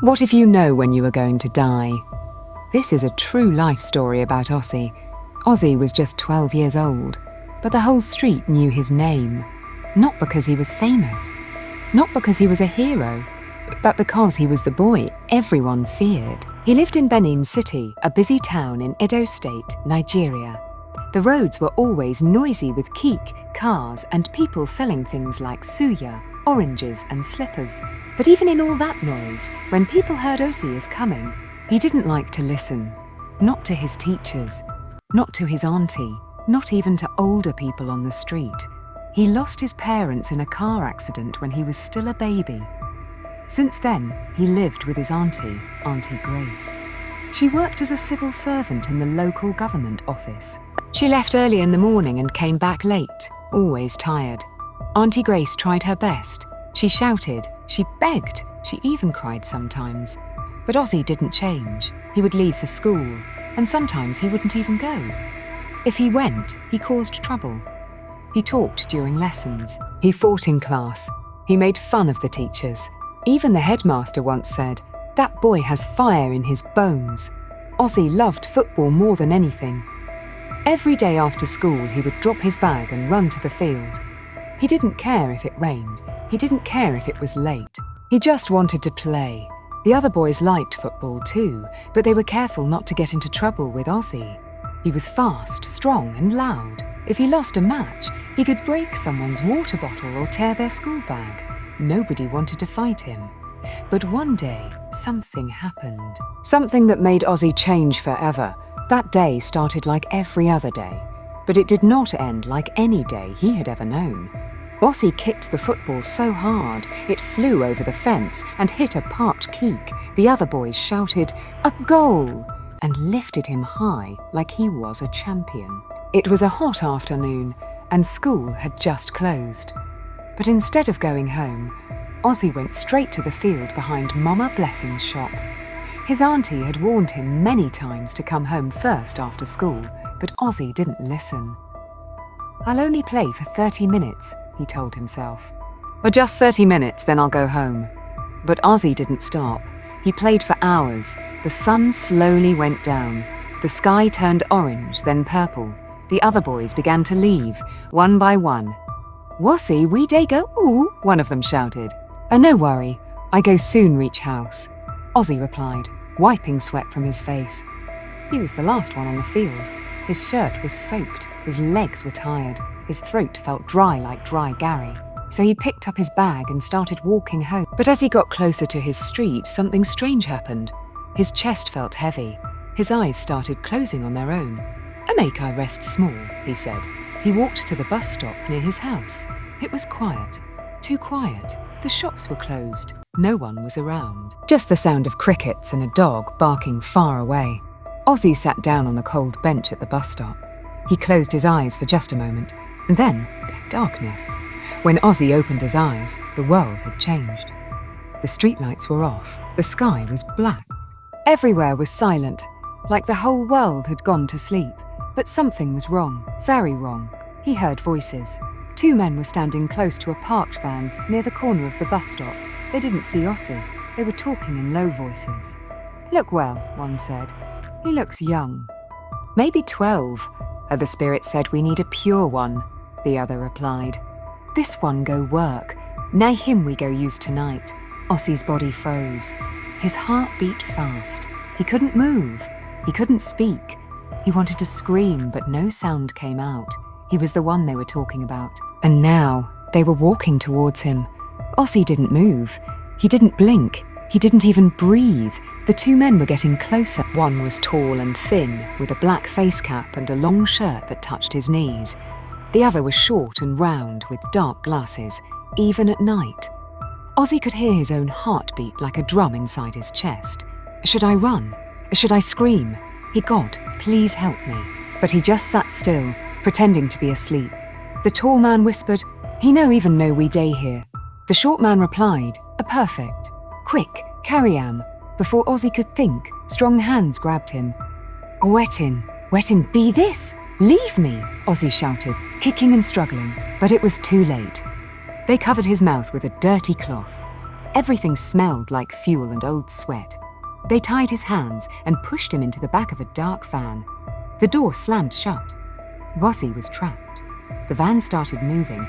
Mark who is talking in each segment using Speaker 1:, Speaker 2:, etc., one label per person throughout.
Speaker 1: What if you know when you are going to die? This is a true life story about Ossy. Ossy was just 12 years old, but the whole street knew his name. Not because he was famous, not because he was a hero, but because he was the boy everyone feared. He lived in Benin City, a busy town in Edo State, Nigeria. The roads were always noisy with keek, cars, and people selling things like suya, oranges, and slippers. But even in all that noise, when people heard Ossy is coming, he didn't like to listen. Not to his teachers, not to his auntie, not even to older people on the street. He lost his parents in a car accident when he was still a baby. Since then, he lived with his auntie, Auntie Grace. She worked as a civil servant in the local government office. She left early in the morning and came back late, always tired. Auntie Grace tried her best. She shouted, she begged, she even cried sometimes. But Ossy didn't change. He would leave for school, and sometimes he wouldn't even go. If he went, he caused trouble. He talked during lessons. He fought in class. He made fun of the teachers. Even the headmaster once said, "That boy has fire in his bones." Ossy loved football more than anything. Every day after school, he would drop his bag and run to the field. He didn't care if it rained. He didn't care if it was late. He just wanted to play. The other boys liked football too, but they were careful not to get into trouble with Ossy. He was fast, strong, and loud. If he lost a match, he could break someone's water bottle or tear their school bag. Nobody wanted to fight him. But one day, something happened. Something that made Ossy change forever. That day started like every other day, but it did not end like any day he had ever known. Ossy kicked the football so hard, it flew over the fence and hit a parked keek. The other boys shouted, "A goal!" and lifted him high like he was a champion. It was a hot afternoon, and school had just closed. But instead of going home, Ossy went straight to the field behind Mama Blessing's shop. His auntie had warned him many times to come home first after school, but Ossy didn't listen. "I'll only play for 30 minutes, he told himself. "Or just 30 minutes, then I'll go home." But Ossy didn't stop. He played for hours. The sun slowly went down. The sky turned orange, then purple. The other boys began to leave, one by one. "Wossy, we day go ooh," one of them shouted. "No worry, I go soon reach house," Ossy replied, wiping sweat from his face. He was the last one on the field. His shirt was soaked, his legs were tired, his throat felt dry like dry Gary. So he picked up his bag and started walking home. But as he got closer to his street, something strange happened. His chest felt heavy. His eyes started closing on their own. "Make I rest small," he said. He walked to the bus stop near his house. It was quiet, too quiet. The shops were closed. No one was around. Just the sound of crickets and a dog barking far away. Ossy sat down on the cold bench at the bus stop. He closed his eyes for just a moment, and then darkness. When Ossy opened his eyes, the world had changed. The streetlights were off. The sky was black. Everywhere was silent, like the whole world had gone to sleep. But something was wrong, very wrong. He heard voices. 2 men were standing close to a parked van near the corner of the bus stop. They didn't see Ossy. They were talking in low voices. "Look well," one said. "He looks young." "Maybe 12. The spirit said we need a pure one," the other replied. "This one go work. Nay him we go use tonight." Ossy's body froze. His heart beat fast. He couldn't move. He couldn't speak. He wanted to scream, but no sound came out. He was the one they were talking about. And now, they were walking towards him. Ossy didn't move. He didn't blink. He didn't even breathe. The 2 men were getting closer. One was tall and thin, with a black face cap and a long shirt that touched his knees. The other was short and round, with dark glasses, even at night. Ossy could hear his own heartbeat like a drum inside his chest. Should I run? Should I scream? God, please help me. But he just sat still, pretending to be asleep. The tall man whispered, "He no even know we day here." The short man replied, "A perfect. Quick, carry am." Before Ossy could think, strong hands grabbed him. Wetin be this? Leave me," Ossy shouted, kicking and struggling. But it was too late. They covered his mouth with a dirty cloth. Everything smelled like fuel and old sweat. They tied his hands and pushed him into the back of a dark van. The door slammed shut. Ossy was trapped. The van started moving.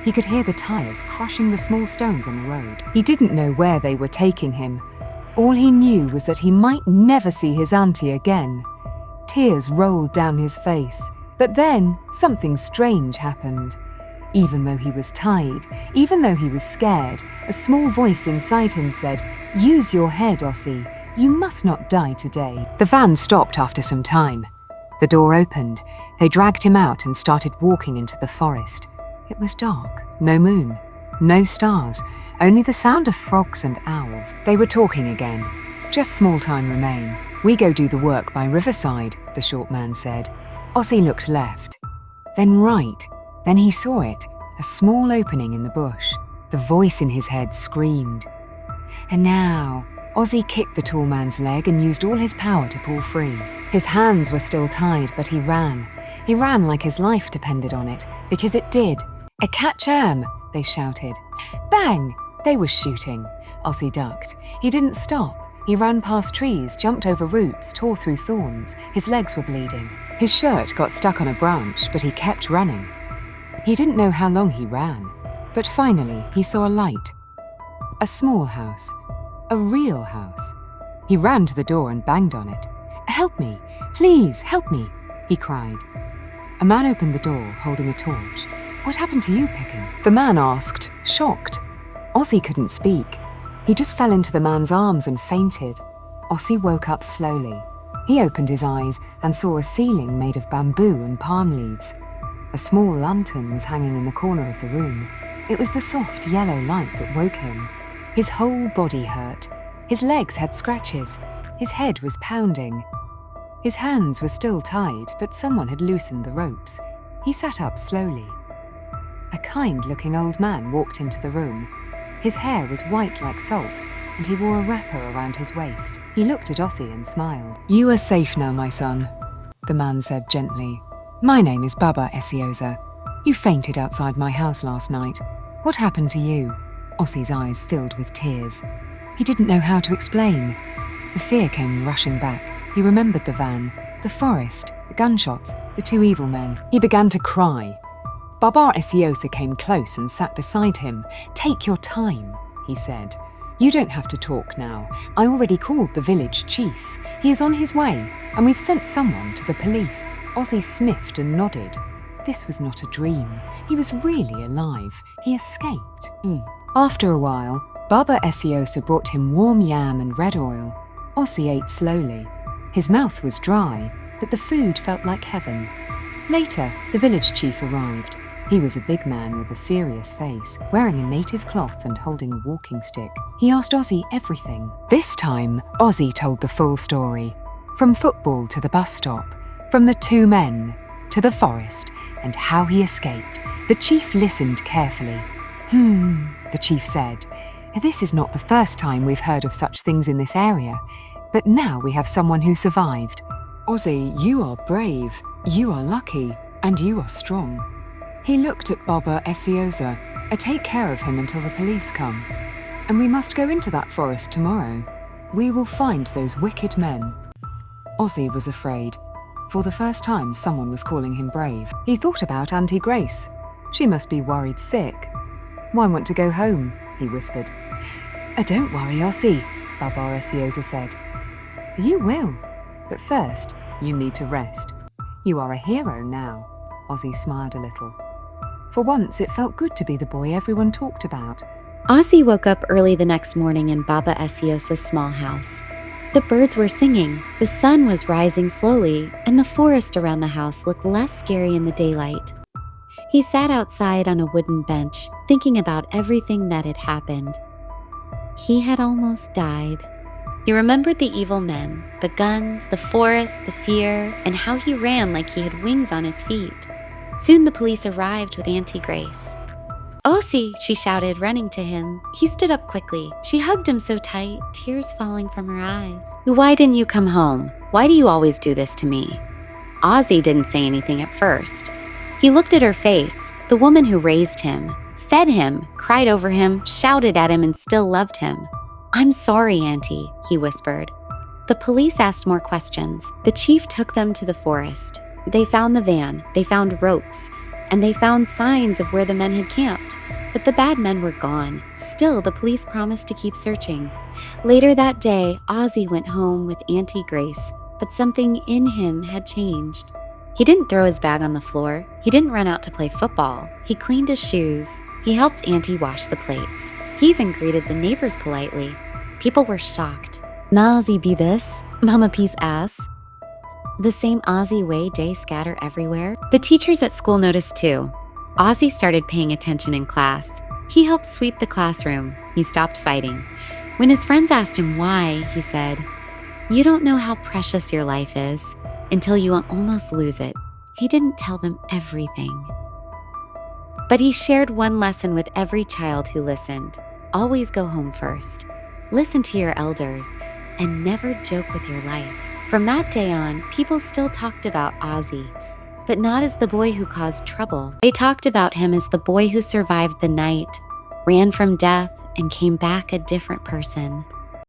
Speaker 1: He could hear the tires crushing the small stones on the road. He didn't know where they were taking him. All he knew was that he might never see his auntie again. Tears rolled down his face. But then something strange happened. Even though he was tied, even though he was scared, a small voice inside him said, "Use your head, Ossy. You must not die today." The van stopped after some time. The door opened. They dragged him out and started walking into the forest. It was dark, no moon, no stars, only the sound of frogs and owls. They were talking again. "Just small time remain. We go do the work by riverside," the short man said. Ossy looked left, then right. Then he saw it, a small opening in the bush. The voice in his head screamed. And now, Ossy kicked the tall man's leg and used all his power to pull free. His hands were still tied, but he ran. He ran like his life depended on it, because it did. "A catch-am!" they shouted. Bang! They were shooting. Ossy ducked. He didn't stop. He ran past trees, jumped over roots, tore through thorns. His legs were bleeding. His shirt got stuck on a branch, but he kept running. He didn't know how long he ran, but finally he saw a light. A small house. A real house. He ran to the door and banged on it. "Help me! Please, help me!" he cried. A man opened the door, holding a torch. "What happened to you, Picken?" The man asked, shocked. Ossy couldn't speak. He just fell into the man's arms and fainted. Ossy woke up slowly. He opened his eyes and saw a ceiling made of bamboo and palm leaves. A small lantern was hanging in the corner of the room. It was the soft yellow light that woke him. His whole body hurt. His legs had scratches. His head was pounding. His hands were still tied, but someone had loosened the ropes. He sat up slowly. A kind-looking old man walked into the room. His hair was white like salt, and he wore a wrapper around his waist. He looked at Ossy and smiled. "You are safe now, my son," the man said gently. "My name is Baba Esiosa. You fainted outside my house last night. What happened to you?" Ossy's eyes filled with tears. He didn't know how to explain. The fear came rushing back. He remembered the van, the forest, the gunshots, the two evil men. He began to cry. Baba Esiosa came close and sat beside him. "Take your time," he said. "You don't have to talk now. I already called the village chief. He is on his way, and we've sent someone to the police." Ossy sniffed and nodded. This was not a dream. He was really alive. He escaped. After a while, Baba Esiosa brought him warm yam and red oil. Ossy ate slowly. His mouth was dry, but the food felt like heaven. Later, the village chief arrived. He was a big man with a serious face, wearing a native cloth and holding a walking stick. He asked Ossy everything. This time, Ossy told the full story. From football to the bus stop, from the two men to the forest, and how he escaped. The chief listened carefully. The chief said, "This is not the first time we've heard of such things in this area, but now we have someone who survived. Ossy, you are brave, you are lucky, and you are strong." He looked at Baba Esiosa. "I take care of him until the police come. And we must go into that forest tomorrow. We will find those wicked men." Ossy was afraid. For the first time, someone was calling him brave. He thought about Auntie Grace. She must be worried sick. "I want to go home," he whispered. "Don't worry, Ossy," Baba Esiosa said. "You will. But first, you need to rest. You are a hero now." Ossy smiled a little. For once, it felt good to be the boy everyone talked about.
Speaker 2: Ossy woke up early the next morning in Baba Esiosa's small house. The birds were singing, the sun was rising slowly, and the forest around the house looked less scary in the daylight. He sat outside on a wooden bench, thinking about everything that had happened. He had almost died. He remembered the evil men, the guns, the forest, the fear, and how he ran like he had wings on his feet. Soon the police arrived with Auntie Grace. "Ossy," she shouted, running to him. He stood up quickly. She hugged him so tight, tears falling from her eyes. "Why didn't you come home? Why do you always do this to me?" Ossy didn't say anything at first. He looked at her face, the woman who raised him, fed him, cried over him, shouted at him, and still loved him. "I'm sorry, Auntie," he whispered. The police asked more questions. The chief took them to the forest. They found the van, they found ropes, and they found signs of where the men had camped. But the bad men were gone. Still, the police promised to keep searching. Later that day, Ossy went home with Auntie Grace, but something in him had changed. He didn't throw his bag on the floor. He didn't run out to play football. He cleaned his shoes. He helped Auntie wash the plates. He even greeted the neighbors politely. People were shocked. "Na Ossy be this?" Mama Peace asked. The same Ossy way day scatter everywhere? The teachers at school noticed too. Ossy started paying attention in class. He helped sweep the classroom. He stopped fighting. When his friends asked him why, he said, "You don't know how precious your life is until you almost lose it." He didn't tell them everything. But he shared one lesson with every child who listened. Always go home first. Listen to your elders and never joke with your life. From that day on, people still talked about Ossy, but not as the boy who caused trouble. They talked about him as the boy who survived the night, ran from death, and came back a different person.